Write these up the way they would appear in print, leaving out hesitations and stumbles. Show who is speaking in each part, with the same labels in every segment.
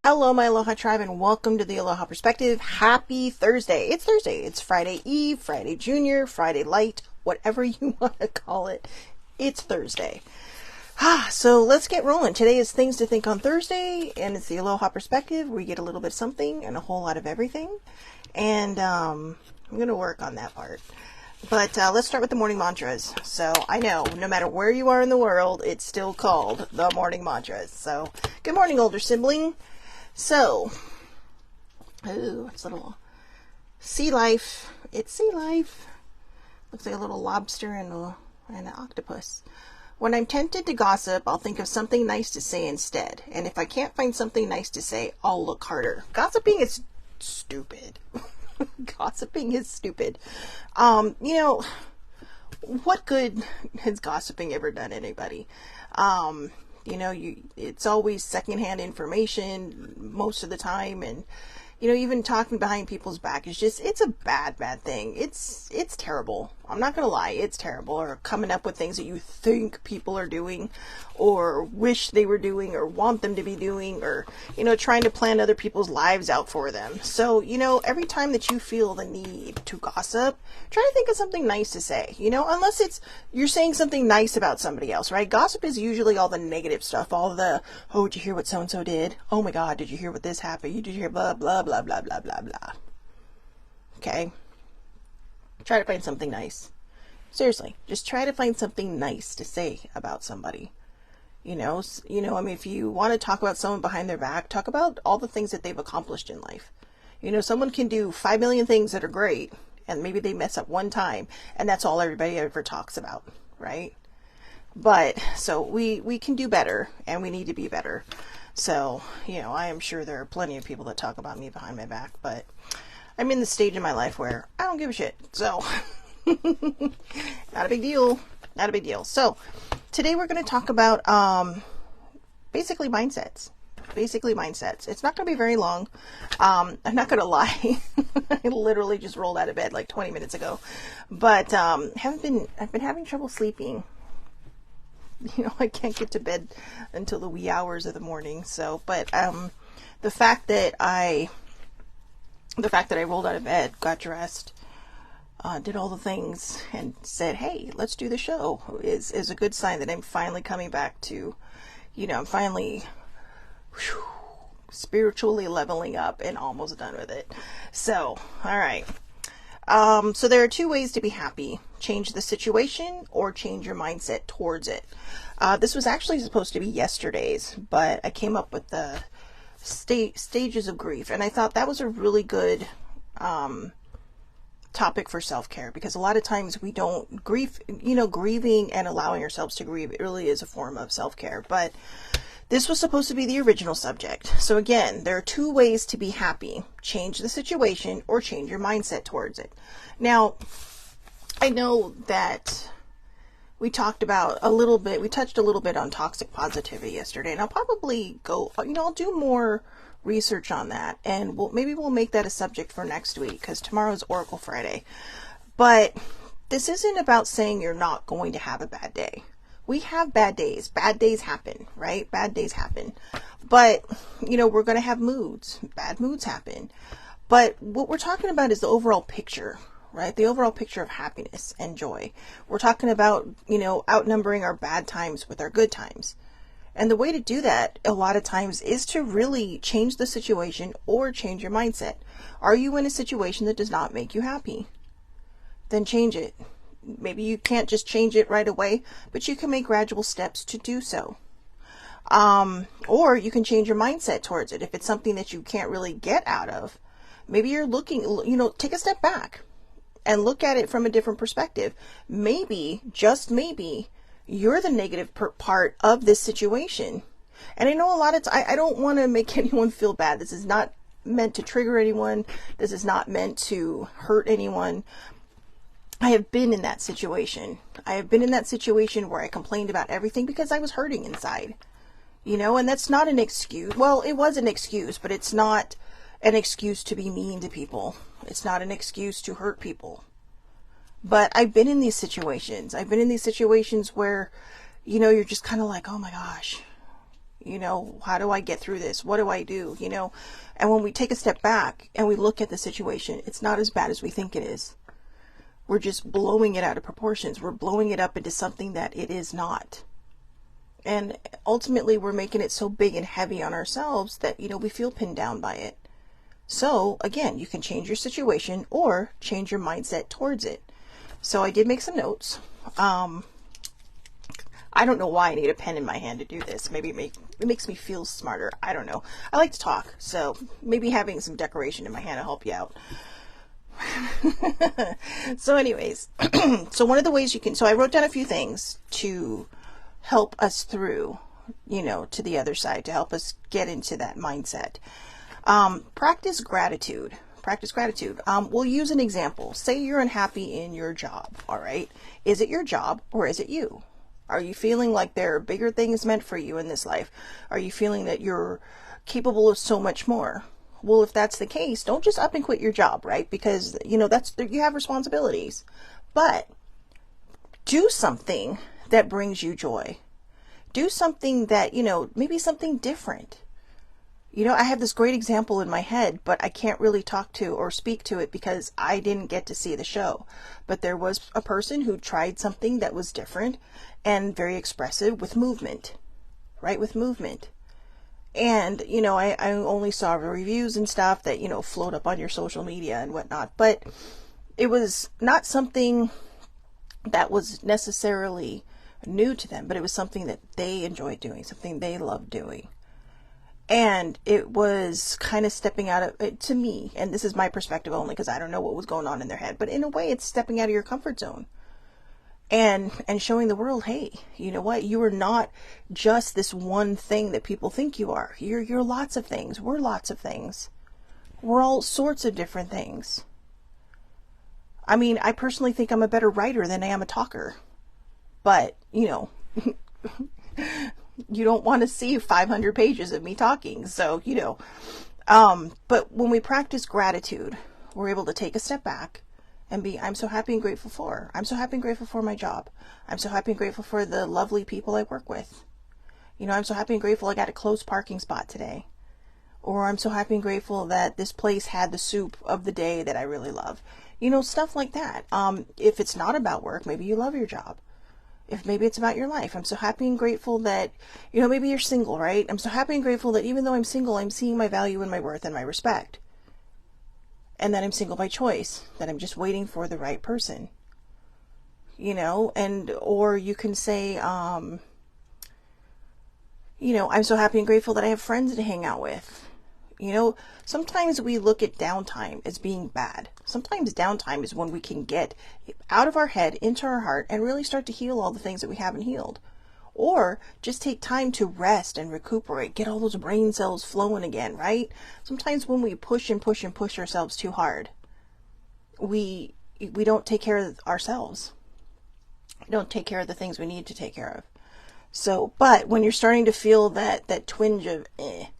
Speaker 1: Hello, my Aloha tribe, and welcome to the Aloha Perspective. Happy Thursday. It's Thursday. It's Friday Eve, Friday Junior, Friday Light, whatever you want to call it. It's Thursday. So let's get rolling. Today is Things to Think on Thursday, and it's the Aloha Perspective where you get a little bit of something and a whole lot of everything. And I'm going to work on that part. But let's start with the morning mantras. So I know, no matter where you are in the world, it's still called the morning mantras. So good morning, older sibling. So, it's a little sea life. It's sea life. Looks like a little lobster and an octopus. When I'm tempted to gossip, I'll think of something nice to say instead. And if I can't find something nice to say, I'll look harder. Gossiping is stupid. Gossiping is stupid. What good has gossiping ever done anybody? It's always secondhand information most of the time. And, even talking behind people's back is it's a bad thing. It's terrible. I'm not going to lie. It's terrible. Or coming up with things that you think people are doing or wish they were doing or want them to be doing or, trying to plan other people's lives out for them. So, every time that you feel the need to gossip, try to think of something nice to say, unless you're saying something nice about somebody else, right? Gossip is usually all the negative stuff, all the, oh, did you hear what so-and-so did? Oh my God, did you hear what this happened? Did you hear blah, blah, blah, blah, blah, blah, blah. Okay? Try to find something nice. Seriously, just try to find something nice to say about somebody. If you want to talk about someone behind their back, talk about all the things that they've accomplished in life. Someone can do 5 million things that are great, and maybe they mess up one time, and that's all everybody ever talks about, right? But, so we can do better, and we need to be better. So, I am sure there are plenty of people that talk about me behind my back, but I'm in the stage in my life where I don't give a shit. So, not a big deal. Not a big deal. So, today we're going to talk about basically mindsets. It's not going to be very long. I'm not going to lie. I literally just rolled out of bed like 20 minutes ago. But I've been having trouble sleeping. I can't get to bed until the wee hours of the morning. So, but the fact that I rolled out of bed, got dressed, did all the things, and said, hey, let's do the show, is a good sign that I'm finally coming back to, I'm finally spiritually leveling up and almost done with it. So, all right. So there are 2 ways to be happy. Change the situation or change your mindset towards it. This was actually supposed to be yesterday's, but I came up with the stages of grief, and I thought that was a really good topic for self-care, because a lot of times we don't grieving and allowing ourselves to grieve, it really is a form of self-care. But this was supposed to be the original subject. So again, there are 2 ways to be happy. Change the situation or change your mindset towards it. Now, I know that we touched a little bit on toxic positivity yesterday, and I'll probably I'll do more research on that, and maybe we'll make that a subject for next week, because tomorrow's Oracle Friday. But this isn't about saying you're not going to have a bad day. We have bad days. Bad days happen, right? Bad days happen. But, we're going to have moods. Bad moods happen. But what we're talking about is the overall picture, right? The overall picture of happiness and joy. We're talking about, outnumbering our bad times with our good times. And the way to do that a lot of times is to really change the situation or change your mindset. Are you in a situation that does not make you happy? Then change it. Maybe you can't just change it right away, but you can make gradual steps to do so. Or you can change your mindset towards it. If it's something that you can't really get out of, maybe you're looking, take a step back and look at it from a different perspective. Maybe, just maybe, you're the negative part of this situation. And I know a lot of times, I don't want to make anyone feel bad. This is not meant to trigger anyone. This is not meant to hurt anyone. I have been in that situation. I have been in that situation where I complained about everything because I was hurting inside. And that's not an excuse. Well, it was an excuse, but it's not an excuse to be mean to people. It's not an excuse to hurt people. But I've been in these situations. I've been in these situations where, you're just kind of like, oh my gosh, You know, how do I get through this? What do I do? You know, and when we take a step back and we look at the situation, it's not as bad as we think it is. We're just blowing it out of proportions. We're blowing it up into something that it is not. And ultimately, we're making it so big and heavy on ourselves that, you know, we feel pinned down by it. So again, you can change your situation or change your mindset towards it. So I did make some notes. I don't know why I need a pen in my hand to do this. Maybe it makes me feel smarter. I don't know. I like to talk, so maybe having some decoration in my hand will help you out. So anyways, so one of the ways you can, so I wrote down a few things to help us through, you know, to the other side, to help us get into that mindset. Practice gratitude. Practice gratitude. We'll use an example. Say you're unhappy in your job. All right. Is it your job or is it you? Are you feeling like there are bigger things meant for you in this life? Are you feeling that you're capable of so much more? Well, if that's the case, don't just up and quit your job, right? Because, you know, you have responsibilities. But do something that brings you joy. Do something that, you know, maybe something different. You know, I have this great example in my head, but I can't really talk to or speak to it because I didn't get to see the show. But there was a person who tried something that was different and very expressive with movement, right? With movement. And, you know, I only saw reviews and stuff that, you know, float up on your social media and whatnot. But it was not something that was necessarily new to them, but it was something that they enjoyed doing, something they loved doing. And it was kind of stepping out of it to me. And this is my perspective only because I don't know what was going on in their head. But in a way, it's stepping out of your comfort zone and showing the world, hey, you know what? You are not just this one thing that people think you are. You're lots of things. We're lots of things. We're all sorts of different things. I mean, I personally think I'm a better writer than I am a talker. But, you know, you don't want to see 500 pages of me talking. So, you know, but when we practice gratitude, we're able to take a step back and be, I'm so happy and grateful for. I'm so happy and grateful for my job. I'm so happy and grateful for the lovely people I work with. You know, I'm so happy and grateful I got a closed parking spot today. Or I'm so happy and grateful that this place had the soup of the day that I really love. You know, stuff like that. If it's not about work, maybe you love your job. If maybe it's about your life. I'm so happy and grateful that, you know, maybe you're single, right? I'm so happy and grateful that even though I'm single, I'm seeing my value and my worth and my respect. And that I'm single by choice, that I'm just waiting for the right person. You know, or you can say, you know, I'm so happy and grateful that I have friends to hang out with. You know, sometimes we look at downtime as being bad. Sometimes downtime is when we can get out of our head, into our heart, and really start to heal all the things that we haven't healed. Or just take time to rest and recuperate, get all those brain cells flowing again, right? Sometimes when we push and push and push ourselves too hard, we don't take care of ourselves. We don't take care of the things we need to take care of. So, but when you're starting to feel that twinge of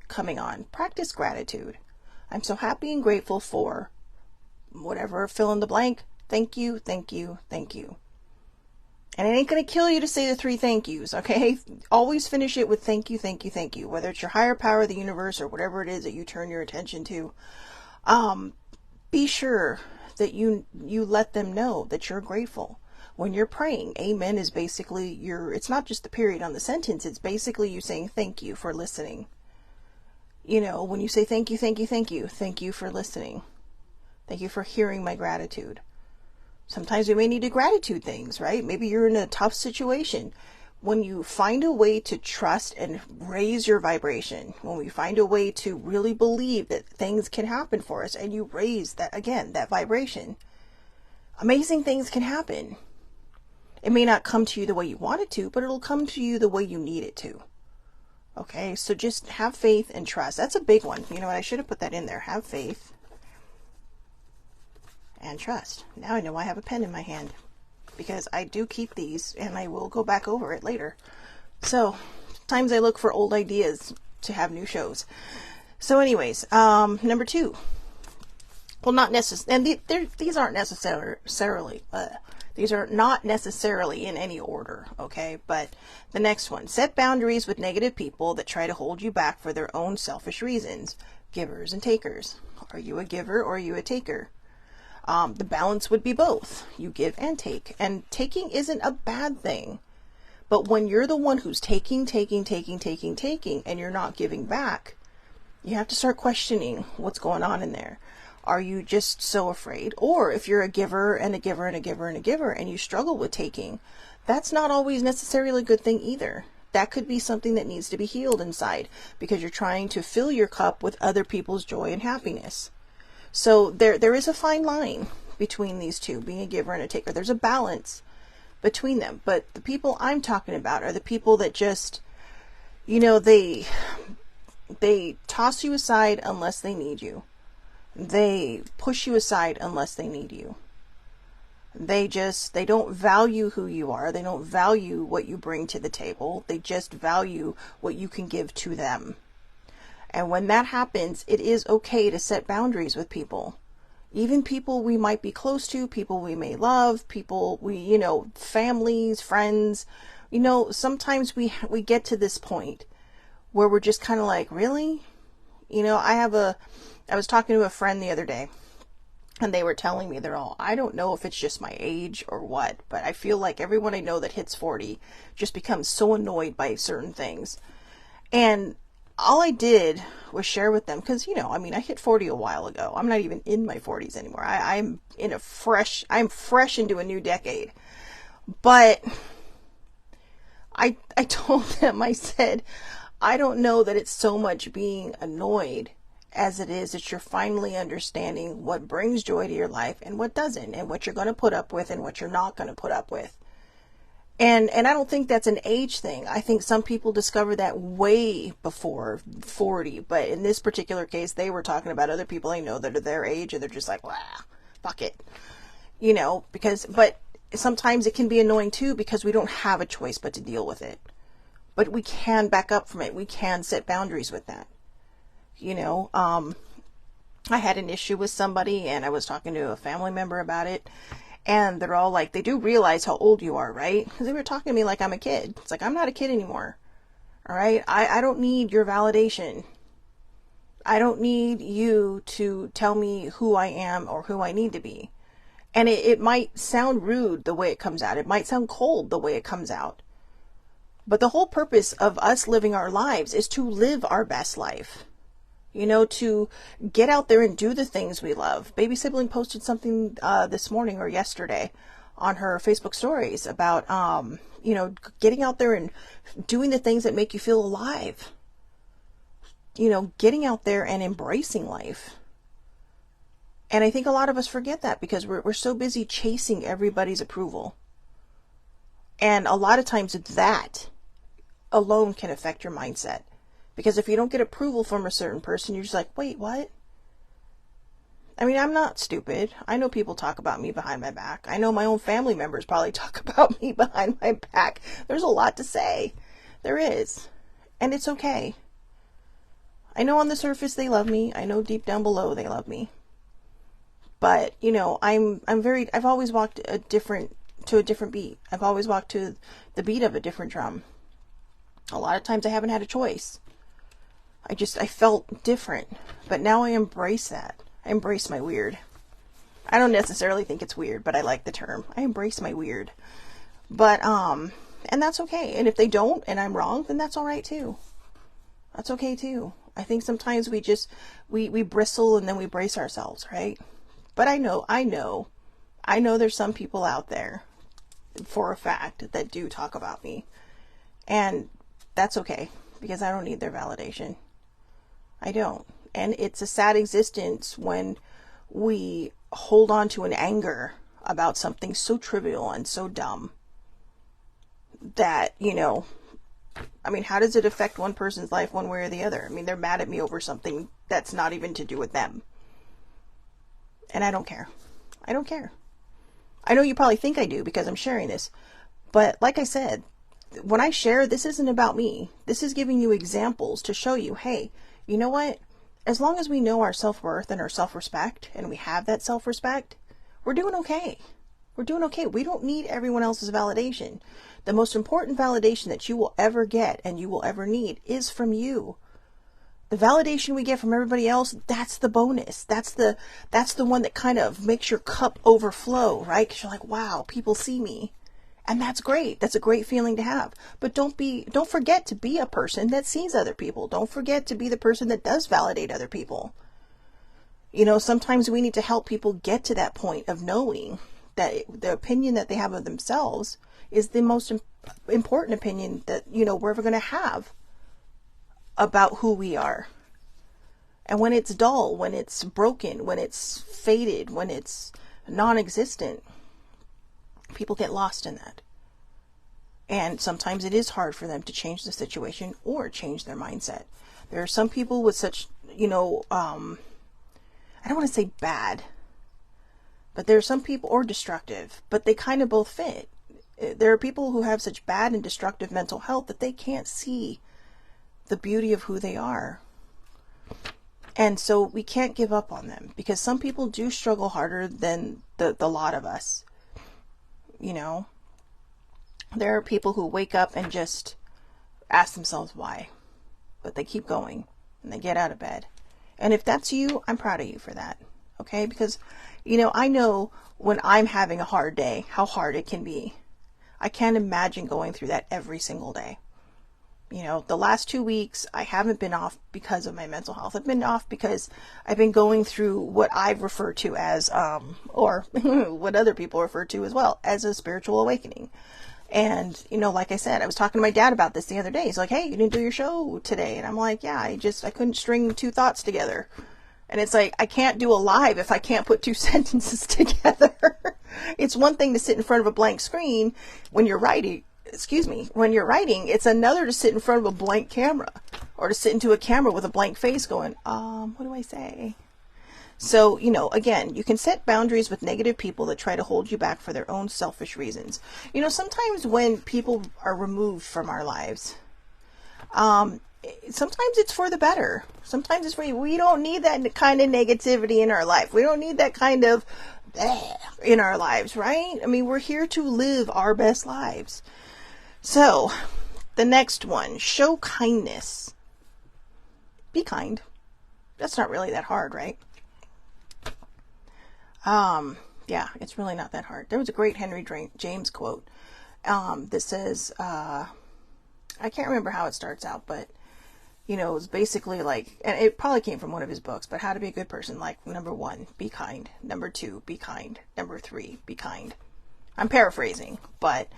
Speaker 1: coming on, practice gratitude. I'm so happy and grateful for whatever, fill in the blank. Thank you, thank you, thank you. And it ain't going to kill you to say the 3 thank yous, okay? Always finish it with thank you, thank you, thank you. Whether it's your higher power, the universe, or whatever it is that you turn your attention to. Be sure that you let them know that you're grateful. When you're praying, amen is basically it's not just the period on the sentence, it's basically you saying thank you for listening. You know, when you say thank you, thank you, thank you, thank you for listening. Thank you for hearing my gratitude. Sometimes we may need to gratitude things, right? Maybe you're in a tough situation. When you find a way to trust and raise your vibration, when we find a way to really believe that things can happen for us and you raise that, again, that vibration, amazing things can happen. It may not come to you the way you want it to, but it'll come to you the way you need it to. Okay, so just have faith and trust. That's a big one. You know what? I should have put that in there. Have faith and trust. Now I know I have a pen in my hand because I do keep these and I will go back over it later. So sometimes I look for old ideas to have new shows. So anyways, number 2. Well, not necessarily, and these aren't necessarily, These are not necessarily in any order, okay? But the next one, set boundaries with negative people that try to hold you back for their own selfish reasons. Givers and takers. Are you a giver or are you a taker? The balance would be both. You give and take. And taking isn't a bad thing. But when you're the one who's taking, and you're not giving back, you have to start questioning what's going on in there. Are you just so afraid? Or if you're a giver and a giver and a giver and a giver and you struggle with taking, that's not always necessarily a good thing either. That could be something that needs to be healed inside because you're trying to fill your cup with other people's joy and happiness. So there is a fine line between these two, being a giver and a taker. There's a balance between them. But the people I'm talking about are the people that just, they toss you aside unless they need you. They push you aside unless they need you. They don't value who you are. They don't value what you bring to the table. They just value what you can give to them. And when that happens, it is okay to set boundaries with people. Even people we might be close to, people we may love, people families, friends. Sometimes we get to this point where we're just kind of like, really? I was talking to a friend the other day and they were telling me I don't know if it's just my age or what, but I feel like everyone I know that hits 40 just becomes so annoyed by certain things. And all I did was share with them, because, I hit 40 a while ago. I'm not even in my 40s anymore. I'm fresh into a new decade. But I told them, I said, I don't know that it's so much being annoyed as it is that you're finally understanding what brings joy to your life and what doesn't, and what you're going to put up with and what you're not going to put up with. And I don't think that's an age thing. I think some people discover that way before 40, but in this particular case, they were talking about other people I know that are their age, and they're just like, wow, fuck it. But sometimes it can be annoying too, because we don't have a choice but to deal with it. But we can back up from it. We can set boundaries with that. I had an issue with somebody and I was talking to a family member about it, and they're all like, they do realize how old you are, right? Because they were talking to me like I'm a kid. It's like, I'm not a kid anymore. All right. I don't need your validation. I don't need you to tell me who I am or who I need to be. And it might sound rude the way it comes out. It might sound cold the way it comes out. But the whole purpose of us living our lives is to live our best life. To get out there and do the things we love. Baby Sibling posted something this morning or yesterday on her Facebook stories about, getting out there and doing the things that make you feel alive. Getting out there and embracing life. And I think a lot of us forget that because we're so busy chasing everybody's approval. And a lot of times that alone can affect your mindset. Because if you don't get approval from a certain person, you're just like, wait, what? I'm not stupid. I know people talk about me behind my back. I know my own family members probably talk about me behind my back. There's a lot to say. There is. And it's okay. I know on the surface they love me. I know deep down below they love me. But, I've always walked to a different beat. I've always walked to the beat of a different drum. A lot of times I haven't had a choice. I felt different, but now I embrace that. I embrace my weird. I don't necessarily think it's weird, but I like the term. I embrace my weird. But, and that's okay. And if they don't, and I'm wrong, then that's all right too. That's okay too. I think sometimes we bristle and then we brace ourselves, right? But I know there's some people out there for a fact that do talk about me, and that's okay because I don't need their validation. I don't. And it's a sad existence when we hold on to an anger about something so trivial and so dumb that, how does it affect one person's life one way or the other? They're mad at me over something that's not even to do with them. And I don't care. I don't care. I know you probably think I do because I'm sharing this. But like I said, when I share, this isn't about me. This is giving you examples to show you, hey, you know what? As long as we know our self-worth and our self-respect, and we have that self-respect, we're doing okay. We're doing okay. We don't need everyone else's validation. The most important validation that you will ever get and you will ever need is from you. The validation we get from everybody else, that's the bonus. That's the one that kind of makes your cup overflow, right? Because you're like, wow, people see me. And that's great. That's a great feeling to have. But don't forget to be a person that sees other people. Don't forget to be the person that does validate other people. You know, sometimes we need to help people get to that point of knowing that the opinion that they have of themselves is the most important opinion that, you know, we're ever going to have about who we are. And when it's dull, when it's broken, when it's faded, when it's non-existent, people get lost in that. And sometimes it is hard for them to change the situation or change their mindset. There are some people with such, you know, I don't want to say bad, but there are some people, or destructive, but they kind of both fit. There are people who have such bad and destructive mental health that they can't see the beauty of who they are. And so we can't give up on them, because some people do struggle harder than the lot of us. You know, there are people who wake up and just ask themselves why, but they keep going and they get out of bed. And if that's you, I'm proud of you for that. Okay. Because, you know, I know when I'm having a hard day, how hard it can be. I can't imagine going through that every single day. You know, the last 2 weeks, I haven't been off because of my mental health. I've been off because I've been going through what I've referred to as, or what other people refer to as well, as a spiritual awakening. And, you know, like I said, I was talking to my dad about this the other day. He's like, hey, you didn't do your show today. And I'm like, yeah, I couldn't string two thoughts together. And it's like, I can't do a live if I can't put two sentences together. It's one thing to sit in front of a blank screen when you're writing. When you're writing, it's another to sit in front of a blank camera, or to sit into a camera with a blank face going, what do I say? So, you know, again, you can set boundaries with negative people that try to hold you back for their own selfish reasons. You know, sometimes when people are removed from our lives, sometimes it's for the better. Sometimes it's we don't need that kind of negativity in our life. We don't need that kind of in our lives, right? I mean, we're here to live our best lives. So, the next one, show kindness. Be kind. That's not really that hard, right? Yeah, it's really not that hard. There was a great Henry James quote that says, I can't remember how it starts out, but, you know, it was basically like, and it probably came from one of his books, but how to be a good person. Like, number 1, be kind. Number 2, be kind. Number 3, be kind. I'm paraphrasing, but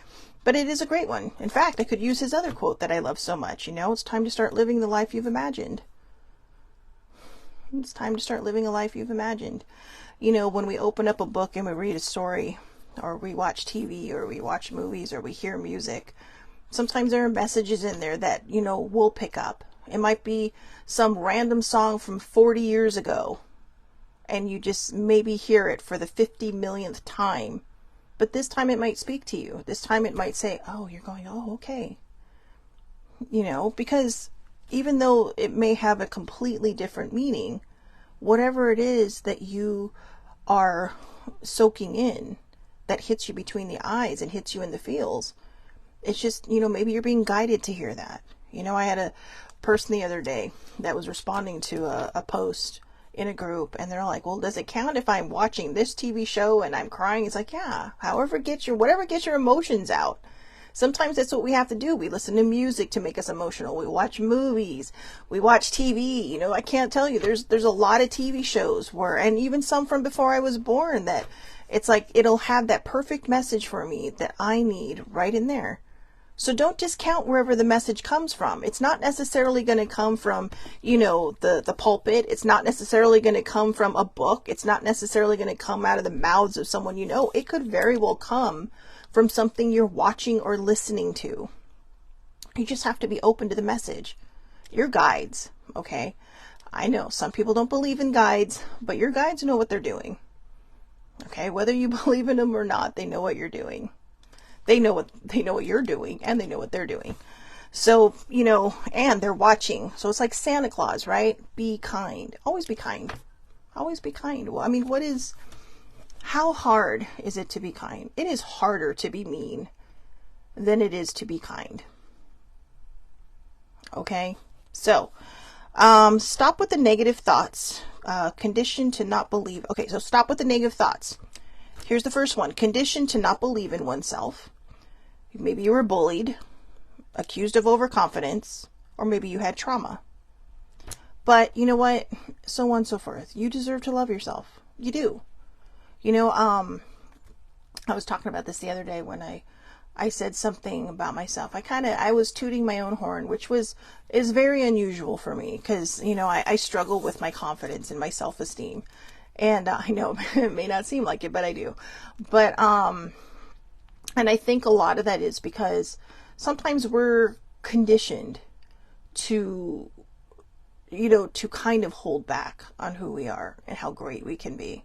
Speaker 1: it is a great one. In fact, I could use his other quote that I love so much. You know, it's time to start living the life you've imagined. It's time to start living a life you've imagined. You know, when we open up a book and we read a story, or we watch TV, or we watch movies, or we hear music, sometimes there are messages in there that, you know, we'll pick up. It might be some random song from 40 years ago, and you just maybe hear it for the 50 millionth time. But this time it might speak to you. This time it might say, oh, you're going, oh, okay. You know, because even though it may have a completely different meaning, whatever it is that you are soaking in that hits you between the eyes and hits you in the feels, it's just, you know, maybe you're being guided to hear that. You know, I had a person the other day that was responding to a post in a group, and they're like, well, does it count if I'm watching this TV show and I'm crying? It's like, yeah, whatever gets your emotions out. Sometimes that's what we have to do. We listen to music to make us emotional. We watch movies. We watch TV. You know, I can't tell you, there's a lot of TV shows where, and even some from before I was born, that it's like, it'll have that perfect message for me that I need right in there. So don't discount wherever the message comes from. It's not necessarily going to come from, you know, the pulpit. It's not necessarily going to come from a book. It's not necessarily going to come out of the mouths of someone you know. It could very well come from something you're watching or listening to. You just have to be open to the message. Your guides, okay? I know some people don't believe in guides, but your guides know what they're doing. Okay, whether you believe in them or not, they know what you're doing. They know what you're doing, and they know what they're doing. So, you know, and they're watching. So it's like Santa Claus, right? Be kind. Always be kind. Always be kind. Well, I mean, How hard is it to be kind? It is harder to be mean than it is to be kind. Okay? So, stop with the negative thoughts. Conditioned to not believe. Okay, so stop with the negative thoughts. Here's the first one. Conditioned to not believe in oneself. Maybe you were bullied, accused of overconfidence, or maybe you had trauma. But you know what? So on and so forth. You deserve to love yourself. You do. You know, I was talking about this the other day when I said something about myself. I was tooting my own horn, which is very unusual for me because, you know, I struggle with my confidence and my self-esteem. And I know it may not seem like it, but I do. But, and I think a lot of that is because sometimes we're conditioned to, you know, to kind of hold back on who we are and how great we can be.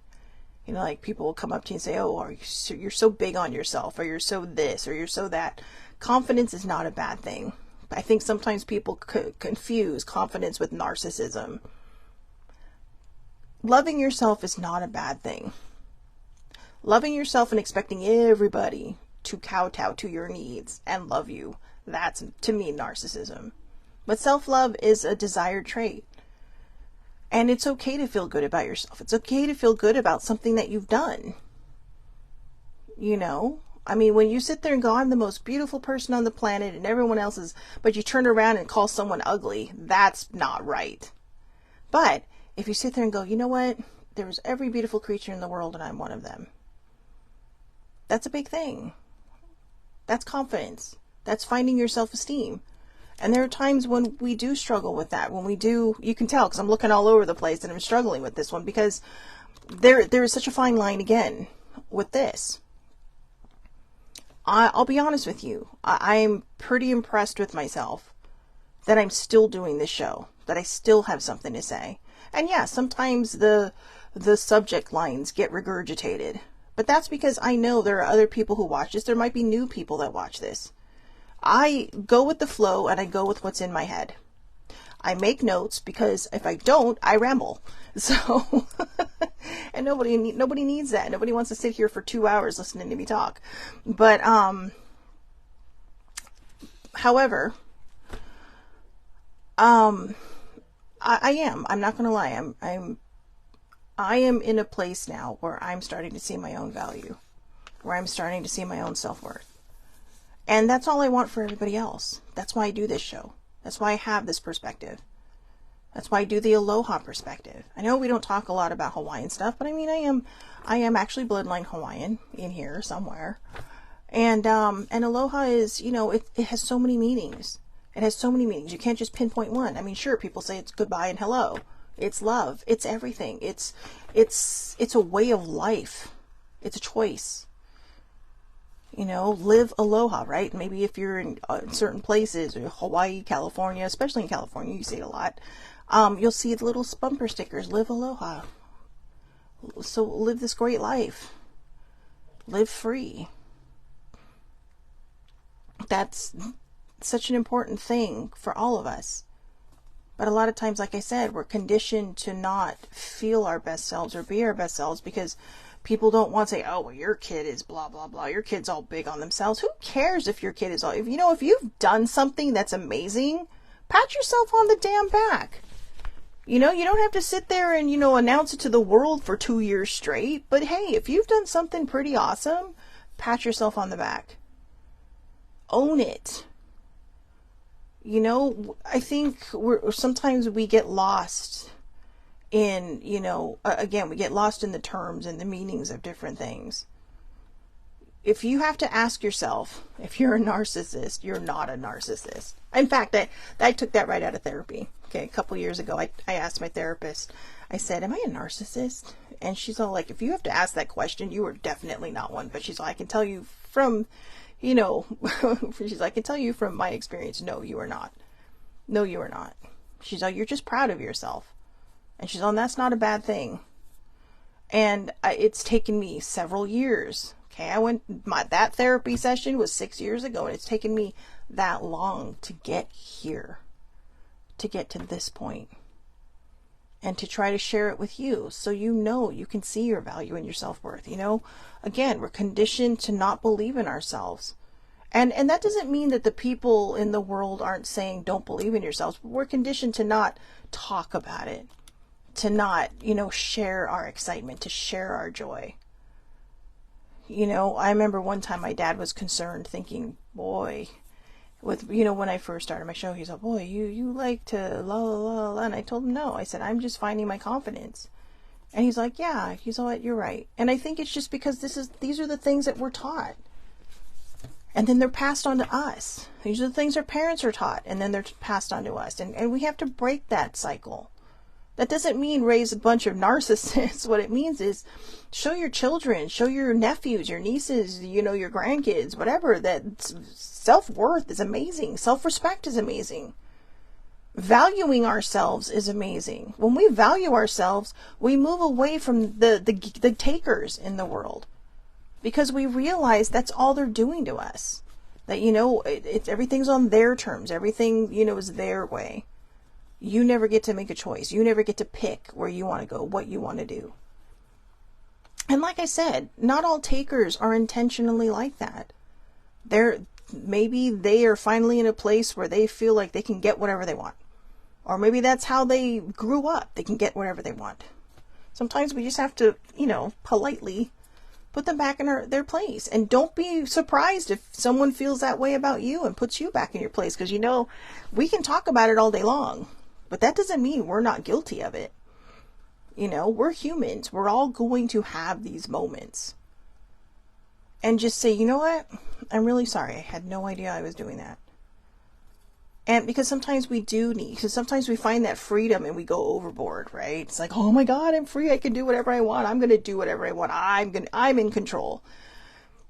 Speaker 1: You know, like people will come up to you and say, oh, you're so big on yourself, or you're so this, or you're so that. Confidence is not a bad thing. I think sometimes people confuse confidence with narcissism. Loving yourself is not a bad thing. Loving yourself and expecting everybody to kowtow to your needs and love you, that's, to me, narcissism. But self-love is a desired trait. And it's okay to feel good about yourself. It's okay to feel good about something that you've done. You know? I mean, when you sit there and go, I'm the most beautiful person on the planet and everyone else is, but you turn around and call someone ugly, that's not right. But if you sit there and go, you know what? There's every beautiful creature in the world and I'm one of them. That's a big thing. That's confidence. That's finding your self-esteem. And there are times when we do struggle with that. When we do, you can tell because I'm looking all over the place and I'm struggling with this one because there is such a fine line again with this. I'll be honest with you. I'm pretty impressed with myself that I'm still doing this show, that I still have something to say. And yeah, sometimes the subject lines get regurgitated, but that's because I know there are other people who watch this. There might be new people that watch this. I go with the flow and I go with what's in my head. I make notes because if I don't, I ramble. So, and nobody needs that. Nobody wants to sit here for 2 hours listening to me talk. But, however, I am. I'm not going to lie. I am in a place now where I'm starting to see my own value, where I'm starting to see my own self-worth. And that's all I want for everybody else. That's why I do this show. That's why I have this perspective. That's why I do the Aloha perspective. I know we don't talk a lot about Hawaiian stuff, but I mean, I am actually bloodline Hawaiian in here somewhere. And Aloha is, you know, it has so many meanings. It has so many meanings. You can't just pinpoint one. I mean, sure, people say it's goodbye and hello. It's love. It's everything. It's a way of life. It's a choice. You know, live aloha, right? Maybe if you're in certain places, or Hawaii, California, especially in California, you see it a lot. You'll see the little bumper stickers, live aloha. So live this great life. Live free. That's such an important thing for all of us. But a lot of times, like I said, we're conditioned to not feel our best selves or be our best selves because people don't want to say, oh, well, your kid is blah, blah, blah. Your kid's all big on themselves. Who cares if your kid is all, if you've done something that's amazing, pat yourself on the damn back. You know, you don't have to sit there and, announce it to the world for 2 years straight. But hey, if you've done something pretty awesome, pat yourself on the back. Own it. I think sometimes we get lost in, again, we get lost in the terms and the meanings of different things. If you have to ask yourself, if you're a narcissist, you're not a narcissist. In fact, I took that right out of therapy. Okay, a couple years ago, I asked my therapist, I said, am I a narcissist? And she's all like, if you have to ask that question, you are definitely not one. But she's like, I can tell you from, she's like, I can tell you from my experience, no, you are not. No, you are not. She's like, you're just proud of yourself. And she's like, that's not a bad thing. And it's taken me several years. Okay, that therapy session was 6 years ago, and it's taken me that long to get here, to get to this point. and to try to share it with you so you know you can see your value and your self-worth. Again, we're conditioned to not believe in ourselves. And that doesn't mean that the people in the world aren't saying don't believe in yourselves, but we're conditioned to not talk about it, to not, share our excitement, to share our joy. I remember one time my dad was concerned, thinking, boy, when I first started my show, he's like, boy, you like to la la la la. And I told him no. I said, I'm just finding my confidence. And he's like, yeah, you're right. And I think it's just because these are the things that we're taught. And then they're passed on to us. These are the things our parents are taught, and then they're passed on to us. And we have to break that cycle. That doesn't mean raise a bunch of narcissists. What it means is show your children, show your nephews, your nieces, your grandkids, whatever, that self-worth is amazing. Self-respect is amazing. Valuing ourselves is amazing. When we value ourselves, we move away from the takers in the world, because we realize that's all they're doing to us. That, it's everything's on their terms. Everything, is their way. You never get to make a choice. You never get to pick where you want to go, what you want to do. And like I said, not all takers are intentionally like that. Maybe they are finally in a place where they feel like they can get whatever they want. Or maybe that's how they grew up. They can get whatever they want. Sometimes we just have to, politely put them back in their place. And don't be surprised if someone feels that way about you and puts you back in your place. Because, we can talk about it all day long. But that doesn't mean we're not guilty of it. We're humans. We're all going to have these moments. And just say, you know what? I'm really sorry. I had no idea I was doing that. And because sometimes sometimes we find that freedom and we go overboard, right? It's like, oh my God, I'm free. I can do whatever I want. I'm going to do whatever I want. I'm in control.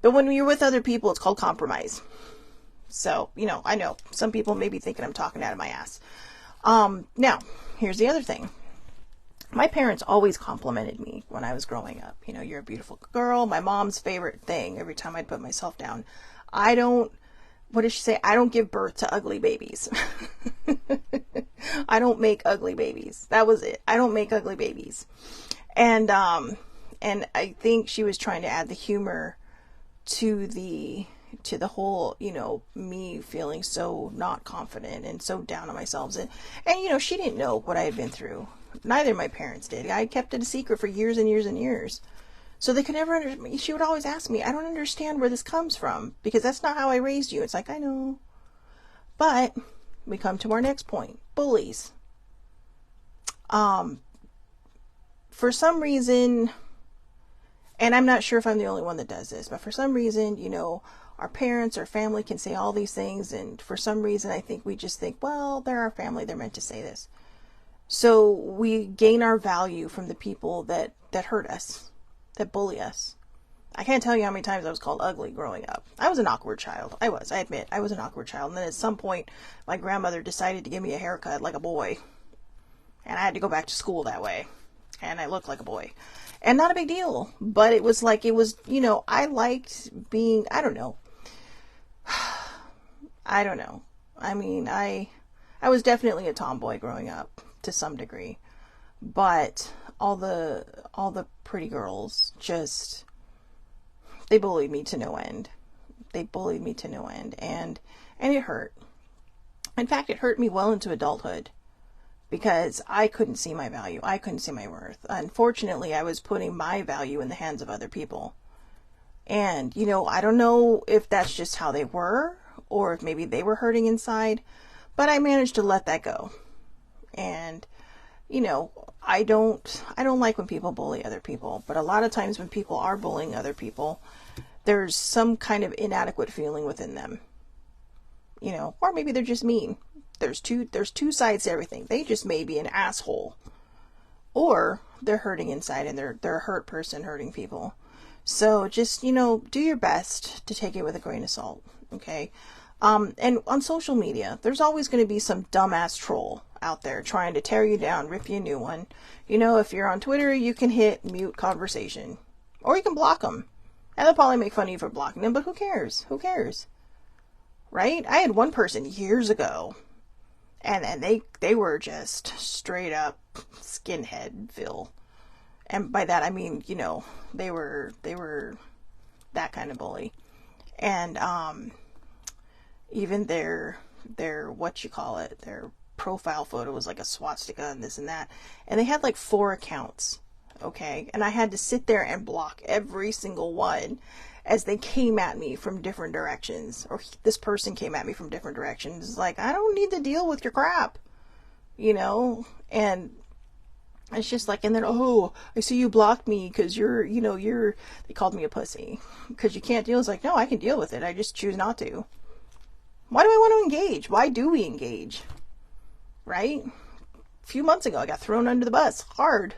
Speaker 1: But when you're with other people, it's called compromise. So, I know some people may be thinking I'm talking out of my ass. Now, here's the other thing. My parents always complimented me when I was growing up. You're a beautiful girl. My mom's favorite thing, every time I'd put myself down, what did she say? I don't give birth to ugly babies. I don't make ugly babies. That was it. I don't make ugly babies. And I think she was trying to add the humor to the whole, me feeling so not confident and so down on myself. And she didn't know what I had been through. Neither of my parents did. I kept it a secret for years and years and years. So they could never understand. She would always ask me, I don't understand where this comes from, because that's not how I raised you. It's like, I know. But we come to our next point. Bullies. For some reason, and I'm not sure if I'm the only one that does this, but for some reason, our parents or family can say all these things, and for some reason I think we just think, well, they're our family, they're meant to say this. So we gain our value from the people that hurt us, that bully us. I can't tell you how many times I was called ugly growing up. I was an awkward child. I admit, I was an awkward child. And then at some point, my grandmother decided to give me a haircut like a boy. And I had to go back to school that way. And I looked like a boy. And not a big deal. But it was, I liked being, I don't know. I mean, I was definitely a tomboy growing up to some degree. But all the pretty girls just, they bullied me to no end. And it hurt. In fact, it hurt me well into adulthood, because I couldn't see my value. I couldn't see my worth. Unfortunately, I was putting my value in the hands of other people. And, I don't know if that's just how they were, or if maybe they were hurting inside, but I managed to let that go. And, I don't like when people bully other people, but a lot of times when people are bullying other people, there's some kind of inadequate feeling within them, or maybe they're just mean. There's two sides to everything. They just may be an asshole, or they're hurting inside and they're a hurt person hurting people. So just, do your best to take it with a grain of salt. Okay. And on social media, there's always going to be some dumbass troll out there trying to tear you down, rip you a new one. If you're on Twitter, you can hit mute conversation, or you can block them. And they'll probably make fun of you for blocking them, but who cares? Who cares? Right? I had one person years ago, And they were just straight up skinheadville. And by that I mean, they were that kind of bully. And even their what you call it, their profile photo was like a swastika and this and that. And they had like 4 accounts. Okay. And I had to sit there and block every single one as they came at me from different directions, or this person came at me from different directions. It's like, I don't need to deal with your crap, and it's just like, and then, oh, I see you blocked me because they called me a pussy because you can't deal. It's like, no, I can deal with it. I just choose not to. Why do I want to engage? Why do we engage? Right? A few months ago, I got thrown under the bus hard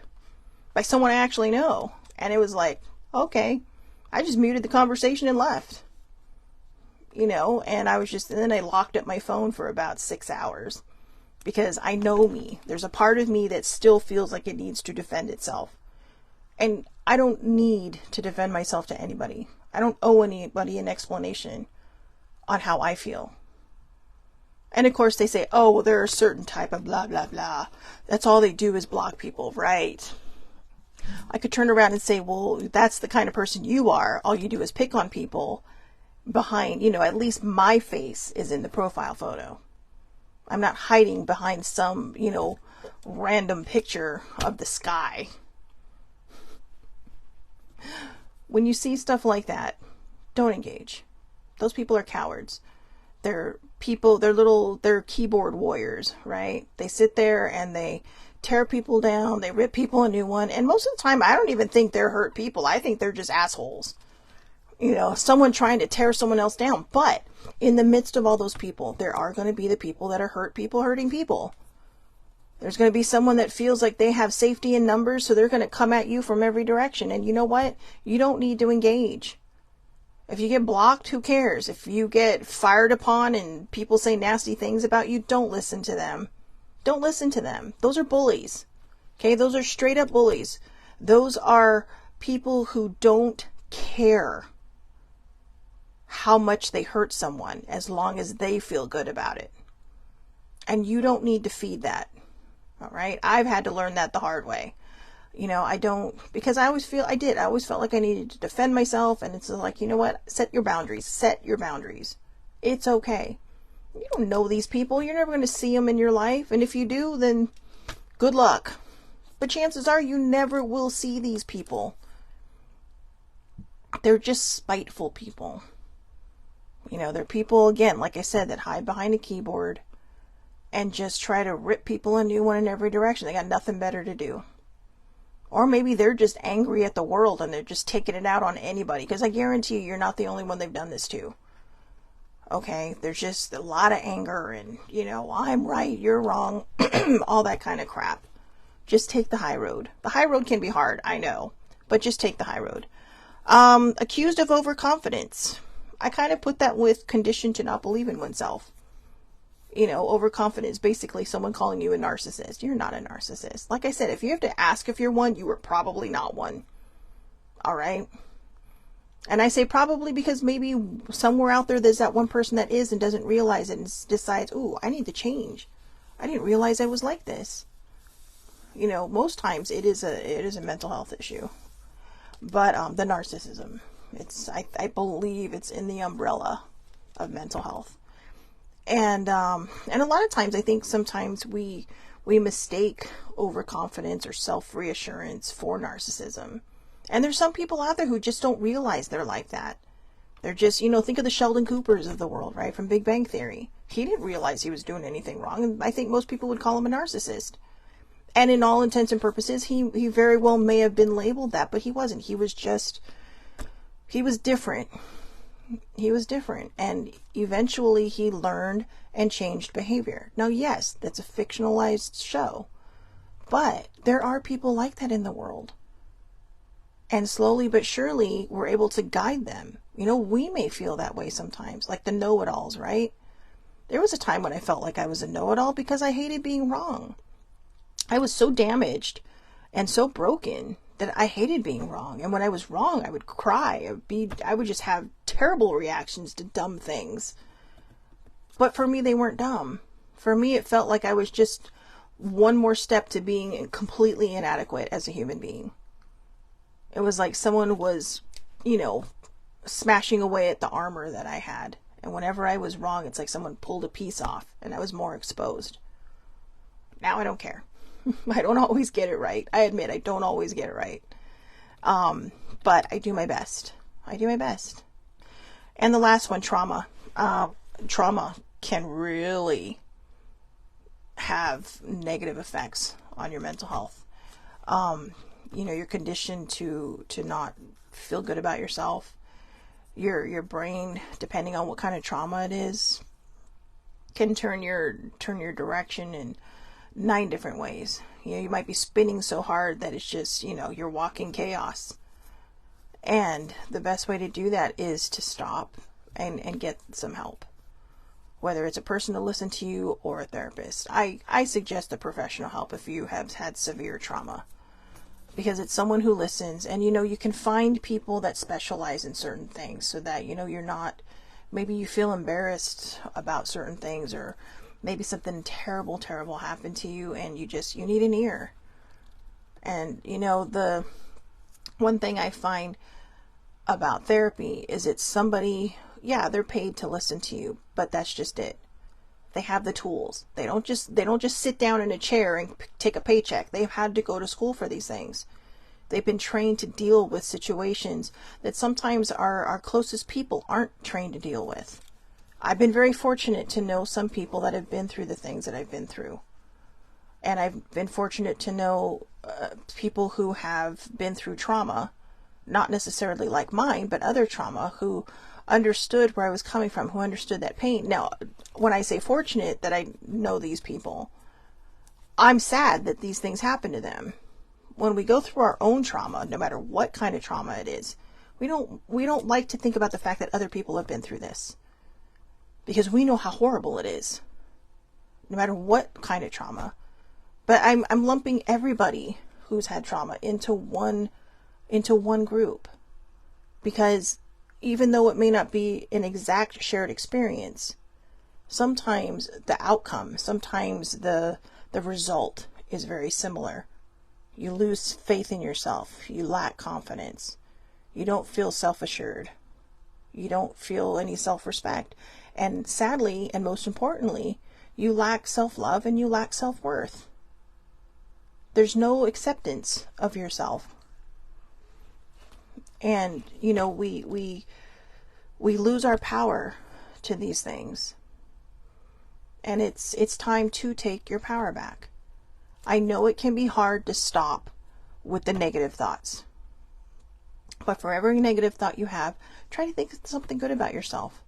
Speaker 1: by someone I actually know. And it was like, okay, I just muted the conversation and left, and and then I locked up my phone for about 6 hours because I know me. There's a part of me that still feels like it needs to defend itself. And I don't need to defend myself to anybody. I don't owe anybody an explanation on how I feel. And of course they say, oh, well, they're a certain type of blah, blah, blah. That's all they do is block people, right? I could turn around and say, well, that's the kind of person you are. All you do is pick on people behind, at least my face is in the profile photo. I'm not hiding behind some, random picture of the sky. When you see stuff like that, don't engage. Those people are cowards. They're keyboard warriors, right? They sit there and they tear people down, they rip people a new one, and most of the time I don't even think they're hurt people. I think they're just assholes. Someone trying to tear someone else down. But in the midst of all those people, there are going to be the people that are hurt people hurting people. There's going to be someone that feels like they have safety in numbers, so they're going to come at you from every direction. And you know what? You don't need to engage. If you get blocked, who cares? If you get fired upon and people say nasty things about you, don't listen to them. Don't listen to them. Those are bullies. Okay, those are straight up bullies. Those are people who don't care how much they hurt someone as long as they feel good about it. And you don't need to feed that. All right? I've had to learn that the hard way. I don't, because I always felt like I needed to defend myself. And it's like, you know what? Set your boundaries. Set your boundaries. It's okay. You don't know these people. You're never going to see them in your life. And if you do, then good luck. But chances are you never will see these people. They're just spiteful people. They're people, again, like I said, that hide behind a keyboard and just try to rip people a new one in every direction. They got nothing better to do. Or maybe they're just angry at the world and they're just taking it out on anybody. Because I guarantee you're not the only one they've done this to. Okay, there's just a lot of anger and, I'm right, you're wrong, all that kind of crap. Just take the high road. The high road can be hard, I know, but just take the high road. Accused of overconfidence. I kind of put that with conditioned to not believe in oneself. Overconfidence, basically someone calling you a narcissist. You're not a narcissist. Like I said, if you have to ask if you're one, you were probably not one. All right? And I say probably because maybe somewhere out there there's that one person that is and doesn't realize it and decides, ooh, I need to change. I didn't realize I was like this. Most times it is a mental health issue. But the narcissism, I believe it's in the umbrella of mental health. And a lot of times I think sometimes we mistake overconfidence or self-reassurance for narcissism. And there's some people out there who just don't realize they're like that. They're just, think of the Sheldon Coopers of the world, right? From Big Bang Theory. He didn't realize he was doing anything wrong. And I think most people would call him a narcissist. And in all intents and purposes, he very well may have been labeled that, but he wasn't. He was different. He was different. And eventually he learned and changed behavior. Now, yes, that's a fictionalized show. But there are people like that in the world. And slowly but surely, we're able to guide them. We may feel that way sometimes, like the know-it-alls, right? There was a time when I felt like I was a know-it-all because I hated being wrong. I was so damaged and so broken that I hated being wrong. And when I was wrong, I would cry. I would just have terrible reactions to dumb things. But for me, they weren't dumb. For me, it felt like I was just one more step to being completely inadequate as a human being. It was like someone was, you know, smashing away at the armor that I had. And whenever I was wrong, it's like someone pulled a piece off and I was more exposed. Now I don't care. I don't always get it right. I admit I don't always get it right. But I do my best. I do my best. And the last one, trauma. Trauma can really have negative effects on your mental health. You know, you're conditioned to not feel good about yourself. Your brain, depending on what kind of trauma it is, can turn your direction in 9 different ways. You know, you might be spinning so hard that it's just, you know, you're walking chaos. And the best way to do that is to stop and get some help. Whether it's a person to listen to you or a therapist. I suggest a professional help if you have had severe trauma. Because it's someone who listens, and you know, you can find people that specialize in certain things so that, you know, you're not, maybe you feel embarrassed about certain things, or maybe something terrible happened to you and you need an ear. And you know, the one thing I find about therapy is it's somebody, yeah, they're paid to listen to you, but that's just it. They have the tools. They don't just sit down in a chair and take a paycheck. They've had to go to school for these things. They've been trained to deal with situations that sometimes our closest people aren't trained to deal with. I've been very fortunate to know some people that have been through the things that I've been through. And I've been fortunate to know people who have been through trauma, not necessarily like mine, but other trauma, who understood where I was coming from, who understood that pain. Now, when I say fortunate that I know these people, I'm sad that these things happen to them. When we go through our own trauma, no matter what kind of trauma it is, we don't like to think about the fact that other people have been through this, because we know how horrible it is, no matter what kind of trauma. But I'm lumping everybody who's had trauma into one group, because even though it may not be an exact shared experience, sometimes the outcome, sometimes the result is very similar. You lose faith in yourself. You lack confidence. You don't feel self-assured. You don't feel any self-respect. And sadly, and most importantly, you lack self-love and you lack self-worth. There's no acceptance of yourself. And, you know, we lose our power to these things. And it's time to take your power back. I know it can be hard to stop with the negative thoughts. But for every negative thought you have, try to think something good about yourself.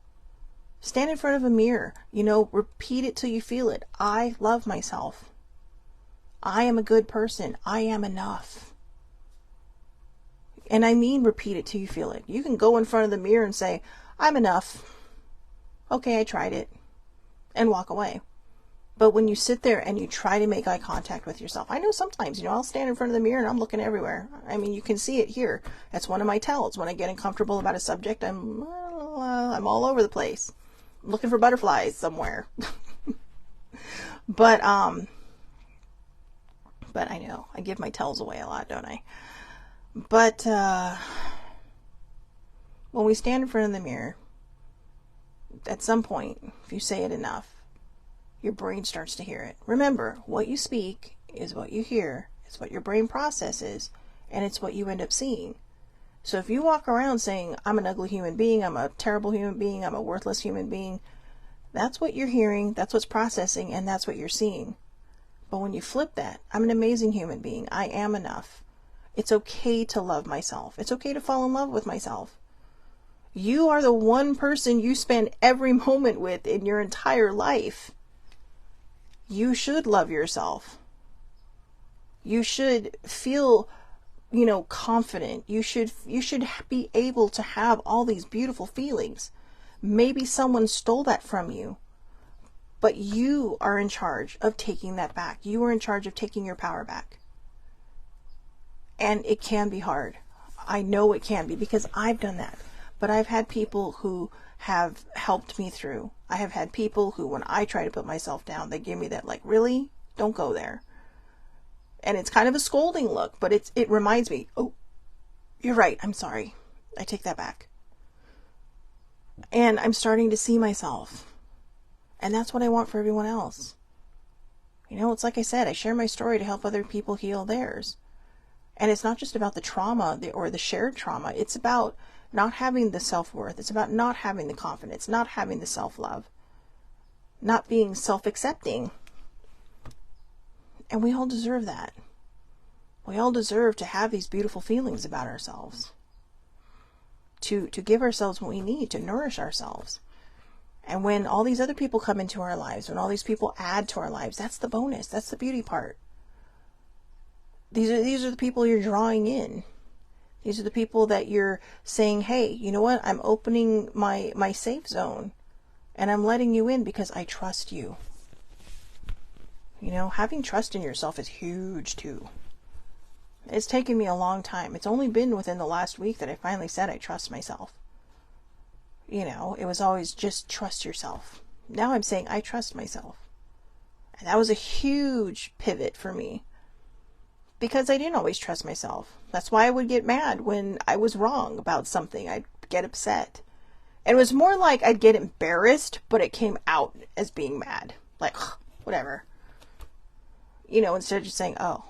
Speaker 1: Stand in front of a mirror, you know, repeat it till you feel it. I love myself. I am a good person. I am enough. And I mean, repeat it till you feel it. You can go in front of the mirror and say, I'm enough. Okay, I tried it. And walk away. But when you sit there and you try to make eye contact with yourself, I know sometimes, you know, I'll stand in front of the mirror and I'm looking everywhere. I mean, you can see it here. That's one of my tells. When I get uncomfortable about a subject, I'm all over the place. I'm looking for butterflies somewhere. But I know, I give my tells away a lot, don't I? But when we stand in front of the mirror, at some point, if you say it enough, your brain starts to hear it. Remember, what you speak is what you hear. It's what your brain processes, and it's what you end up seeing. So if you walk around saying, I'm an ugly human being, I'm a terrible human being, I'm a worthless human being, that's what you're hearing, that's what's processing, and that's what you're seeing. But when you flip that, I'm an amazing human being, I am enough. It's okay to love myself. It's okay to fall in love with myself. You are the one person you spend every moment with in your entire life. You should love yourself. You should feel, you know, confident. You should be able to have all these beautiful feelings. Maybe someone stole that from you, but you are in charge of taking that back. You are in charge of taking your power back. And it can be hard. I know it can be, because I've done that. but I've had people who have helped me through. I have had people who, when I try to put myself down, they give me that, like, really? Don't go there. And it's kind of a scolding look, but it reminds me, oh, you're right, I'm sorry. I take that back. And I'm starting to see myself. And that's what I want for everyone else. You know, it's like I said, I share my story to help other people heal theirs. And it's not just about the trauma or the shared trauma. It's about not having the self-worth. It's about not having the confidence, not having the self-love, not being self-accepting. And we all deserve that. We all deserve to have these beautiful feelings about ourselves. To give ourselves what we need, to nourish ourselves. And when all these other people come into our lives, when all these people add to our lives, that's the bonus. That's the beauty part. These are the people you're drawing in. These are the people that you're saying, hey, you know what? I'm opening my safe zone and I'm letting you in because I trust you. You know, having trust in yourself is huge too. It's taken me a long time. It's only been within the last week that I finally said I trust myself. You know, it was always just trust yourself. Now I'm saying I trust myself. And that was a huge pivot for me. Because I didn't always trust myself. That's why I would get mad when I was wrong about something. I'd get upset. And it was more like I'd get embarrassed, but it came out as being mad. Like, whatever. You know, instead of just saying, oh.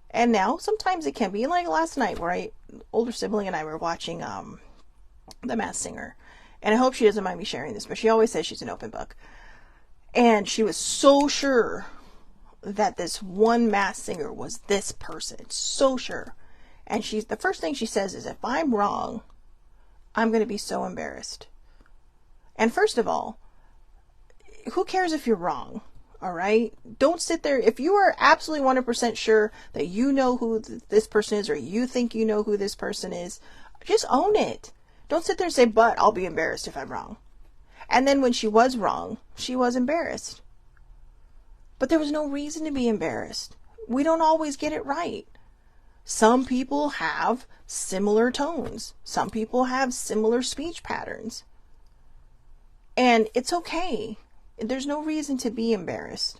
Speaker 1: And now, sometimes it can be like last night where older sibling and I were watching The Masked Singer. And I hope she doesn't mind me sharing this, but she always says she's an open book. And she was so sure that this one masked singer was this person. So sure. And the first thing she says is, if I'm wrong, I'm going to be so embarrassed. And first of all, who cares if you're wrong? All right? Don't sit there. If you are absolutely 100% sure that you know who this person is, or you think you know who this person is, just own it. Don't sit there and say, but I'll be embarrassed if I'm wrong. And then when she was wrong, she was embarrassed. But there was no reason to be embarrassed. We don't always get it right. Some people have similar tones. Some people have similar speech patterns. And it's okay. There's no reason to be embarrassed.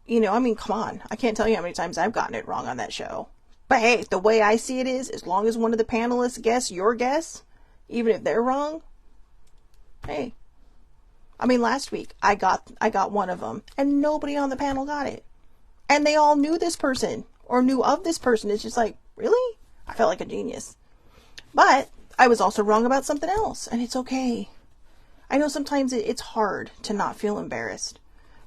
Speaker 1: You know, I mean, come on. I can't tell you how many times I've gotten it wrong on that show. But hey, the way I see it is, as long as one of the panelists guess your guess, even if they're wrong, hey. I mean, last week, I got one of them, and nobody on the panel got it. And they all knew this person, or knew of this person. It's just like, really? I felt like a genius. But I was also wrong about something else, and it's okay. I know sometimes it's hard to not feel embarrassed.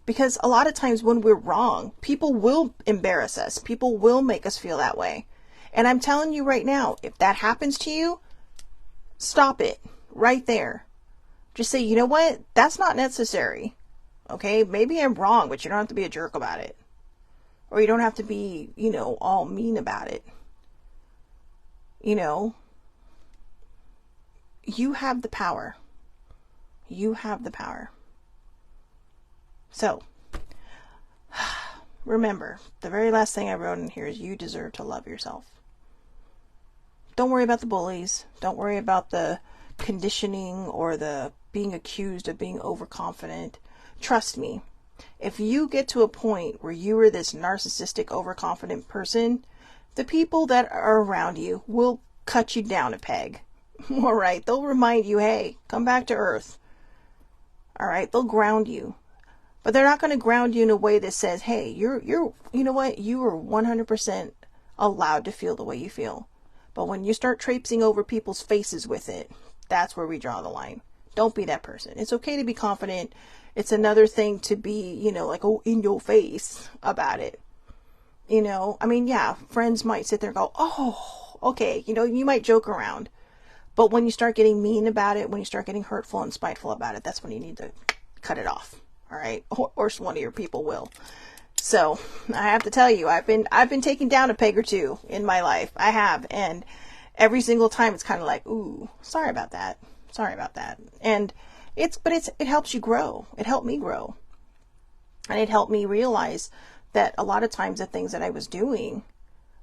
Speaker 1: Because a lot of times when we're wrong, people will embarrass us. People will make us feel that way. And I'm telling you right now, if that happens to you, stop it right there. Just say, you know what? That's not necessary. Okay? Maybe I'm wrong, but you don't have to be a jerk about it. Or you don't have to be, you know, all mean about it. You know? You have the power. You have the power. So, remember, the very last thing I wrote in here is you deserve to love yourself. Don't worry about the bullies. Don't worry about the conditioning or the being accused of being overconfident. Trust me, if you get to a point where you are this narcissistic, overconfident person, the people that are around you will cut you down a peg. All right, they'll remind you, hey, come back to earth. All right, they'll ground you. But they're not going to ground you in a way that says, hey, you know what? You are 100% allowed to feel the way you feel. But when you start traipsing over people's faces with it, that's where we draw the line. Don't be that person. It's okay to be confident. It's another thing to be, you know, like, oh, in your face about it. You know, I mean, yeah, friends might sit there and go, oh, okay, you know, you might joke around. But when you start getting mean about it, when you start getting hurtful and spiteful about it, that's when you need to cut it off. All right. Or one of your people will. So I have to tell you, I've been taken down a peg or two in my life. I have. And every single time it's kind of like, ooh, sorry about that. Sorry about that. And it helps you grow. It helped me grow. And it helped me realize that a lot of times the things that I was doing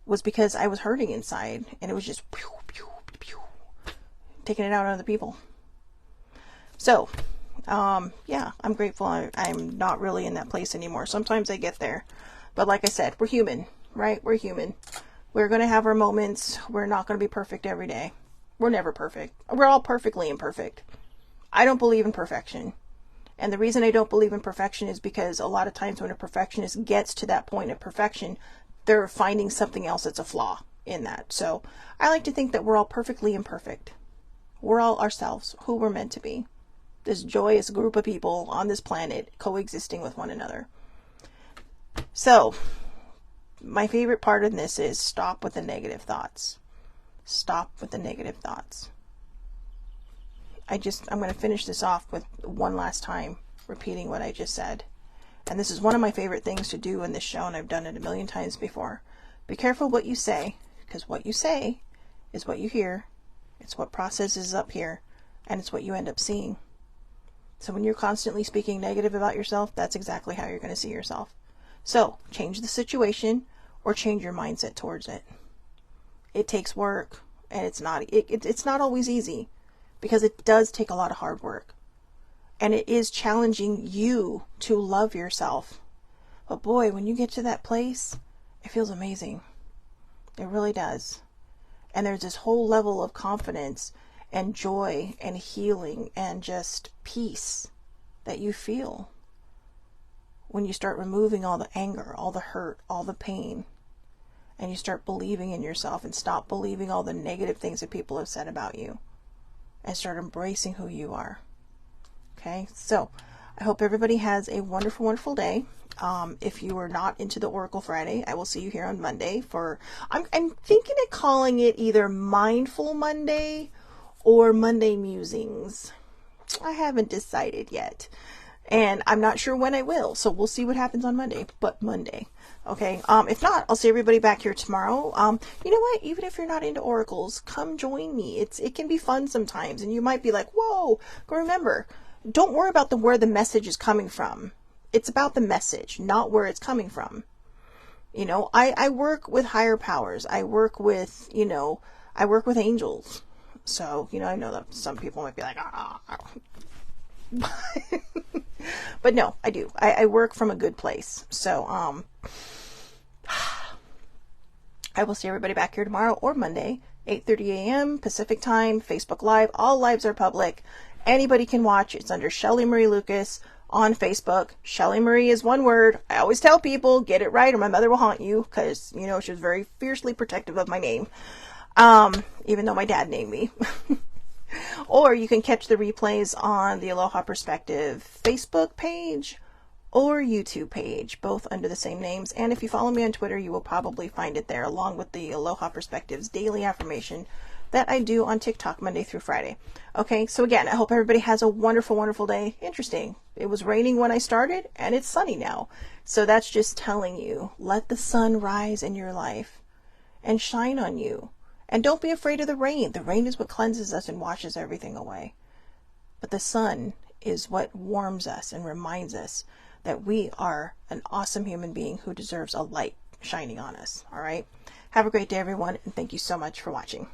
Speaker 1: was because I was hurting inside, and it was just pew, pew, pew, taking it out on other people. So, yeah, I'm grateful I'm not really in that place anymore. Sometimes I get there. But like I said, we're human, right? We're human. We're going to have our moments. We're not going to be perfect every day. We're never perfect. We're all perfectly imperfect. I don't believe in perfection. And the reason I don't believe in perfection is because a lot of times when a perfectionist gets to that point of perfection, they're finding something else that's a flaw in that. So I like to think that we're all perfectly imperfect. We're all ourselves, who we're meant to be. This joyous group of people on this planet coexisting with one another. So, my favorite part in this is stop with the negative thoughts. Stop with the negative thoughts. I'm going to finish this off with one last time repeating what I just said. And this is one of my favorite things to do in this show, and I've done it a million times before. Be careful what you say, because what you say is what you hear. It's what processes up here, and it's what you end up seeing. So when you're constantly speaking negative about yourself, that's exactly how you're going to see yourself. So change the situation or change your mindset towards it. It takes work, and it's not always easy, because it does take a lot of hard work. And it is challenging you to love yourself. But boy, when you get to that place, it feels amazing. It really does. And there's this whole level of confidence and joy and healing and just peace that you feel when you start removing all the anger, all the hurt, all the pain, and you start believing in yourself and stop believing all the negative things that people have said about you and start embracing who you are. Okay, so I hope everybody has a wonderful, wonderful day. If you are not into the Oracle Friday, I will see you here on Monday for, I'm thinking of calling it either Mindful Monday or Monday Musings. I haven't decided yet. And I'm not sure when I will, so we'll see what happens on Monday, but Monday. Okay, if not, I'll see everybody back here tomorrow. You know what? Even if you're not into oracles, come join me. It can be fun sometimes, and you might be like, whoa, but remember, don't worry about where the message is coming from. It's about the message, not where it's coming from. You know, I work with higher powers. I work with angels. So, I know that some people might be like, but no, I do. I work from a good place. So, I will see everybody back here tomorrow or Monday, 8:30 a.m. Pacific time, Facebook Live. All lives are public. Anybody can watch. It's under Shelly Marie Lucas on Facebook. Shelly Marie is one word. I always tell people, get it right or my mother will haunt you, because, she was very fiercely protective of my name. Even though my dad named me. Or you can catch the replays on the Aloha Perspective Facebook page or YouTube page, both under the same names. And if you follow me on Twitter, you will probably find it there, along with the Aloha Perspectives daily affirmation that I do on TikTok Monday through Friday. Okay, so again, I hope everybody has a wonderful, wonderful day. Interesting. It was raining when I started, and it's sunny now. So that's just telling you, let the sun rise in your life and shine on you. And don't be afraid of the rain. The rain is what cleanses us and washes everything away. But the sun is what warms us and reminds us that we are an awesome human being who deserves a light shining on us. All right? Have a great day, everyone, and thank you so much for watching.